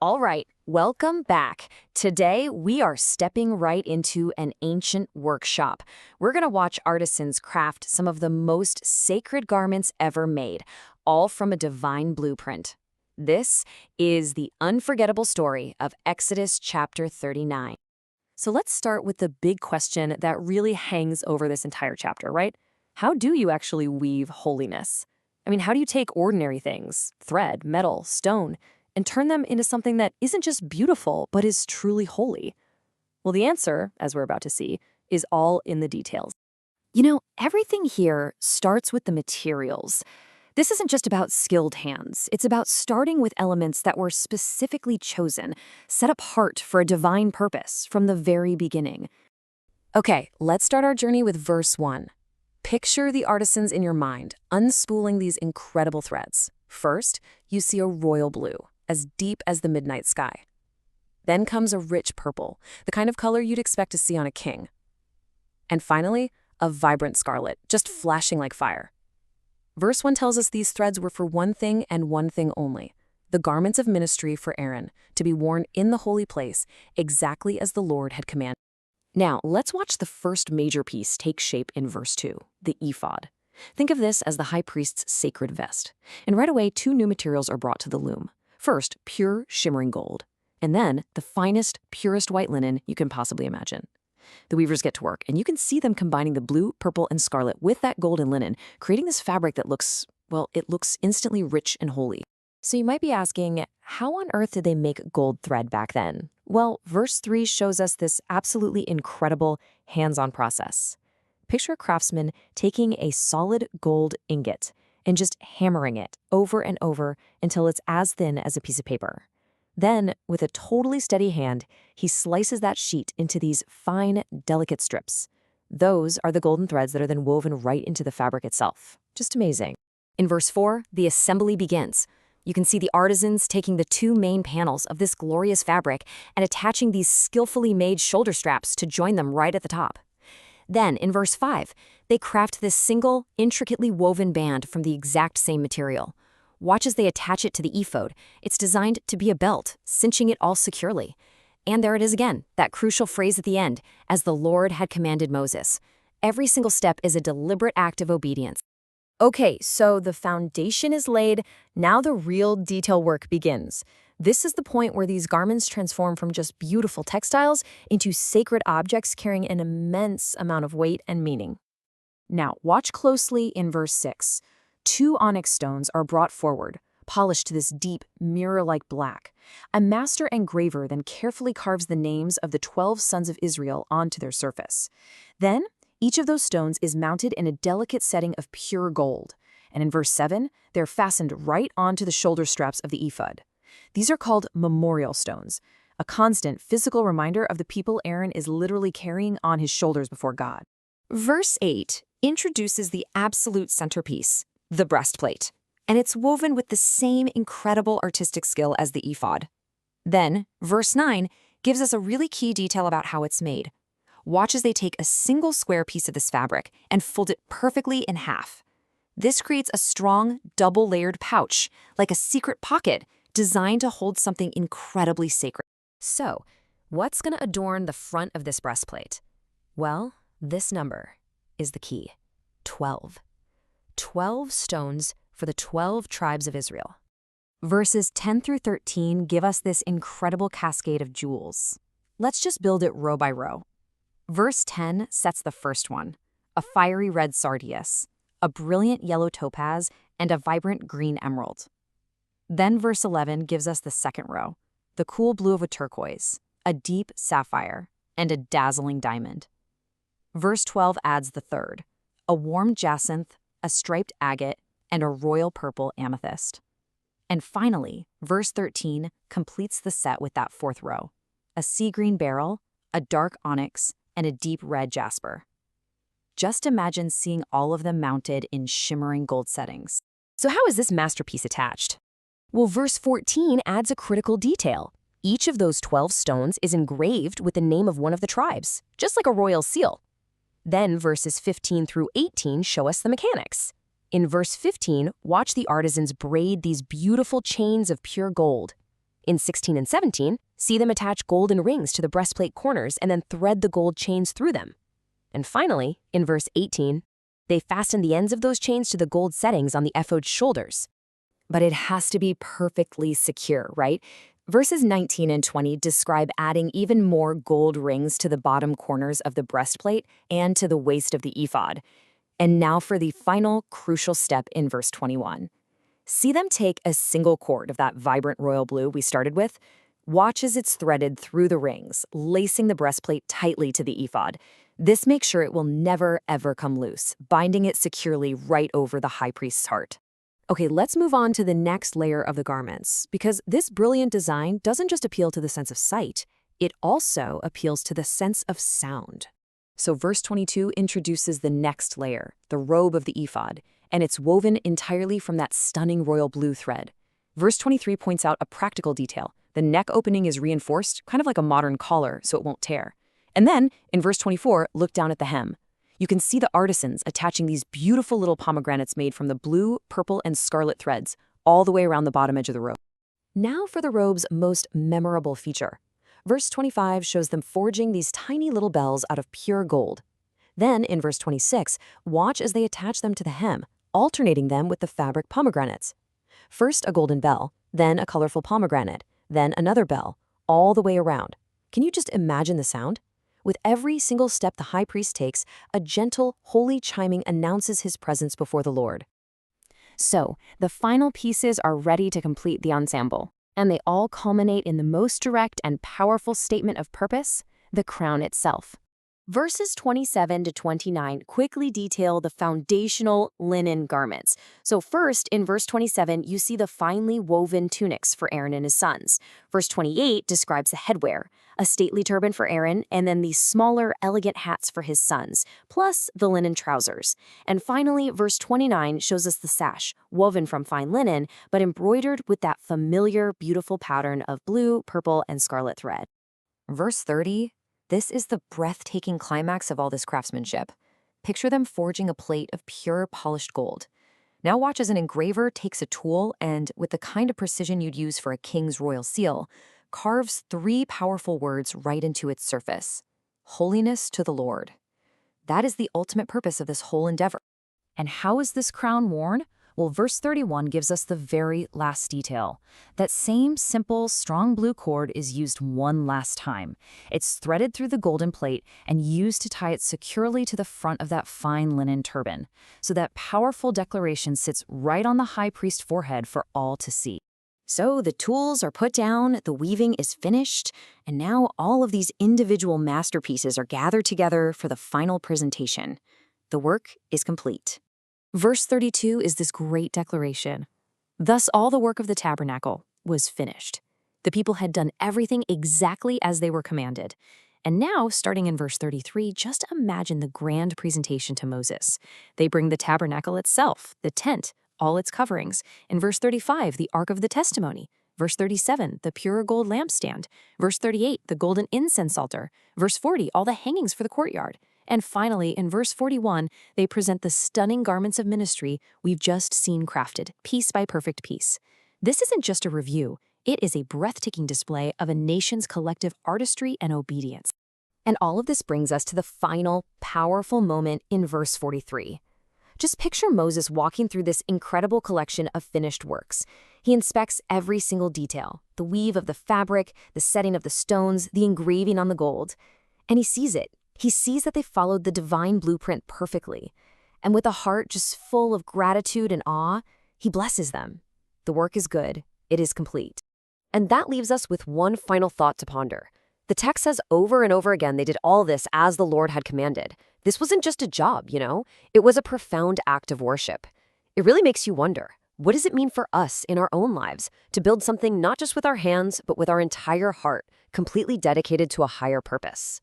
All right, welcome back. Today, we are stepping right into an ancient workshop. We're going to watch artisans craft some of the most sacred garments ever made, all from a divine blueprint. This is the unforgettable story of Exodus chapter 39. So let's start with the big question that really hangs over this entire chapter, right? How do you actually weave holiness? I mean, how do you take ordinary things, thread, metal, stone, and turn them into something that isn't just beautiful, but is truly holy? Well, the answer, as we're about to see, is all in the details. Everything here starts with the materials. This isn't just about skilled hands. It's about starting with elements that were specifically chosen, set apart for a divine purpose from the very beginning. Okay, let's start our journey with verse 1. Picture the artisans in your mind, unspooling these incredible threads. First, you see a royal blue, as deep as the midnight sky. Then comes a rich purple, the kind of color you'd expect to see on a king. And finally, a vibrant scarlet, just flashing like fire. Verse 1 tells us these threads were for one thing and one thing only, the garments of ministry for Aaron, to be worn in the holy place, exactly as the Lord had commanded. Now, let's watch the first major piece take shape in verse 2, the ephod. Think of this as the high priest's sacred vest. And right away, two new materials are brought to the loom. First, pure, shimmering gold, and then the finest, purest white linen you can possibly imagine. The weavers get to work, and you can see them combining the blue, purple, and scarlet with that golden linen, creating this fabric that looks instantly rich and holy. So you might be asking, how on earth did they make gold thread back then? Well, verse 3 shows us this absolutely incredible hands-on process. Picture a craftsman taking a solid gold ingot and just hammering it over and over until it's as thin as a piece of paper. Then, with a totally steady hand, he slices that sheet into these fine, delicate strips. Those are the golden threads that are then woven right into the fabric itself. Just amazing. In verse 4, the assembly begins. You can see the artisans taking the two main panels of this glorious fabric and attaching these skillfully made shoulder straps to join them right at the top. Then, in verse 5, they craft this single, intricately woven band from the exact same material. Watch as they attach it to the ephod. It's designed to be a belt, cinching it all securely. And there it is again, that crucial phrase at the end, as the Lord had commanded Moses. Every single step is a deliberate act of obedience. Okay, so the foundation is laid. Now the real detail work begins. This is the point where these garments transform from just beautiful textiles into sacred objects carrying an immense amount of weight and meaning. Now, watch closely in verse 6. Two onyx stones are brought forward, polished to this deep, mirror-like black. A master engraver then carefully carves the names of the 12 sons of Israel onto their surface. Then, each of those stones is mounted in a delicate setting of pure gold. And in verse 7, they're fastened right onto the shoulder straps of the ephod. These are called memorial stones, a constant physical reminder of the people Aaron is literally carrying on his shoulders before God. Verse 8 introduces the absolute centerpiece, the breastplate, and it's woven with the same incredible artistic skill as the ephod. Then, verse 9 gives us a really key detail about how it's made. Watch as they take a single square piece of this fabric and fold it perfectly in half. This creates a strong, double-layered pouch, like a secret pocket, designed to hold something incredibly sacred. So, what's going to adorn the front of this breastplate? Well, this number is the key. 12. 12 stones for the 12 tribes of Israel. Verses 10 through 13 give us this incredible cascade of jewels. Let's just build it row by row. Verse 10 sets the first one, a fiery red sardius, a brilliant yellow topaz, and a vibrant green emerald. Then verse 11 gives us the second row, the cool blue of a turquoise, a deep sapphire, and a dazzling diamond. Verse 12 adds the third, a warm jacinth, a striped agate, and a royal purple amethyst. And finally, verse 13 completes the set with that fourth row, a sea green beryl, a dark onyx, and a deep red jasper. Just imagine seeing all of them mounted in shimmering gold settings. So how is this masterpiece attached? Well, verse 14 adds a critical detail. Each of those 12 stones is engraved with the name of one of the tribes, just like a royal seal. Then verses 15 through 18 show us the mechanics. In verse 15, watch the artisans braid these beautiful chains of pure gold. In 16 and 17, see them attach golden rings to the breastplate corners and then thread the gold chains through them. And finally, in verse 18, they fasten the ends of those chains to the gold settings on the ephod's shoulders. But it has to be perfectly secure, right? Verses 19 and 20 describe adding even more gold rings to the bottom corners of the breastplate and to the waist of the ephod. And now for the final crucial step in verse 21. See them take a single cord of that vibrant royal blue we started with. Watch as it's threaded through the rings, lacing the breastplate tightly to the ephod. This makes sure it will never, ever come loose, binding it securely right over the high priest's heart. Okay, let's move on to the next layer of the garments, because this brilliant design doesn't just appeal to the sense of sight, it also appeals to the sense of sound. So verse 22 introduces the next layer, the robe of the ephod, and it's woven entirely from that stunning royal blue thread. Verse 23 points out a practical detail. The neck opening is reinforced, kind of like a modern collar, so it won't tear. And then, in verse 24, look down at the hem. You can see the artisans attaching these beautiful little pomegranates made from the blue, purple, and scarlet threads, all the way around the bottom edge of the robe. Now for the robe's most memorable feature. Verse 25 shows them forging these tiny little bells out of pure gold. Then, in verse 26, watch as they attach them to the hem, alternating them with the fabric pomegranates. First a golden bell, then a colorful pomegranate, then another bell, all the way around. Can you just imagine the sound? With every single step the high priest takes, a gentle, holy chiming announces his presence before the Lord. So, the final pieces are ready to complete the ensemble, and they all culminate in the most direct and powerful statement of purpose, the crown itself. Verses 27 to 29 quickly detail the foundational linen garments. So first, in verse 27, you see the finely woven tunics for Aaron and his sons. Verse 28 describes the headwear, a stately turban for Aaron, and then these smaller, elegant hats for his sons, plus the linen trousers. And finally, verse 29 shows us the sash, woven from fine linen, but embroidered with that familiar, beautiful pattern of blue, purple, and scarlet thread. Verse 30, this is the breathtaking climax of all this craftsmanship. Picture them forging a plate of pure, polished gold. Now watch as an engraver takes a tool and, with the kind of precision you'd use for a king's royal seal, carves 3 powerful words right into its surface. Holiness to the Lord. That is the ultimate purpose of this whole endeavor. And how is this crown worn? Well, verse 31 gives us the very last detail. That same simple, strong blue cord is used one last time. It's threaded through the golden plate and used to tie it securely to the front of that fine linen turban. So that powerful declaration sits right on the high priest's forehead for all to see. So the tools are put down, the weaving is finished, and now all of these individual masterpieces are gathered together for the final presentation. The work is complete. Verse 32 is this great declaration. Thus all the work of the tabernacle was finished. The people had done everything exactly as they were commanded. And now, starting in verse 33, just imagine the grand presentation to Moses. They bring the tabernacle itself, the tent, all its coverings. In verse 35, the Ark of the Testimony. Verse 37, the pure gold lampstand. Verse 38, the golden incense altar. Verse 40, all the hangings for the courtyard. And finally, in verse 41, they present the stunning garments of ministry we've just seen crafted, piece by perfect piece. This isn't just a review. It is a breathtaking display of a nation's collective artistry and obedience. And all of this brings us to the final, powerful moment in verse 43. Just picture Moses walking through this incredible collection of finished works. He inspects every single detail, the weave of the fabric, the setting of the stones, the engraving on the gold. And he sees it. He sees that they followed the divine blueprint perfectly. And with a heart just full of gratitude and awe, he blesses them. The work is good. It is complete. And that leaves us with one final thought to ponder. The text says over and over again they did all this as the Lord had commanded. This wasn't just a job, It was a profound act of worship. It really makes you wonder, what does it mean for us in our own lives to build something not just with our hands, but with our entire heart, completely dedicated to a higher purpose?